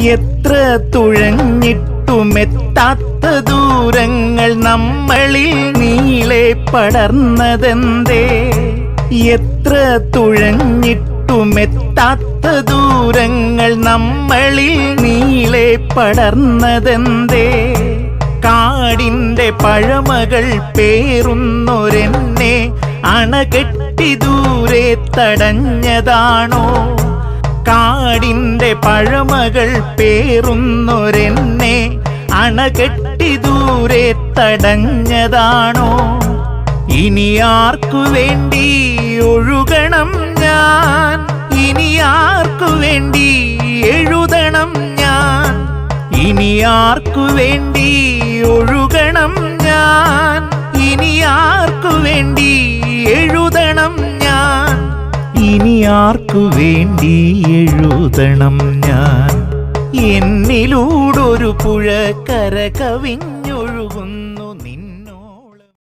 എത്ര തുഴഞ്ഞിട്ടുമെത്താത്ത ദൂരങ്ങൾ നമ്മളിൽ നീളെ പടർന്നതെന്തേ? എത്ര തുഴഞ്ഞിട്ടുമെത്താത്ത ദൂരങ്ങൾ നമ്മളിൽ നീളെ പടർന്നതെന്തേ? കാടിന്റെ പഴമകൾ പേറുന്നൊരെന്നെ അണകെട്ടി ദൂരെ തടഞ്ഞതാണോ? കാടിന്റെ പഴമകൾ പേറുന്നൊരെന്നെ അണകെട്ടി ദൂരെ തടഞ്ഞതാണോ? ഇനി ആർക്കു വേണ്ടി ഒഴുകണം ഞാൻ? ഇനി ആർക്കു വേണ്ടി എഴുതണം ഞാൻ? ഇനി ആർക്കു വേണ്ടി ഒഴുകണം ഞാൻ? ഇനി ആർക്കു വേണ്ടി എഴുതണം ഞാൻ? ഇനി ആർക്കു വേണ്ടി എഴുതണം ഞാൻ? എന്നിലൂടൊരു പുഴ കര കവിഞ്ഞൊഴുകുന്നു.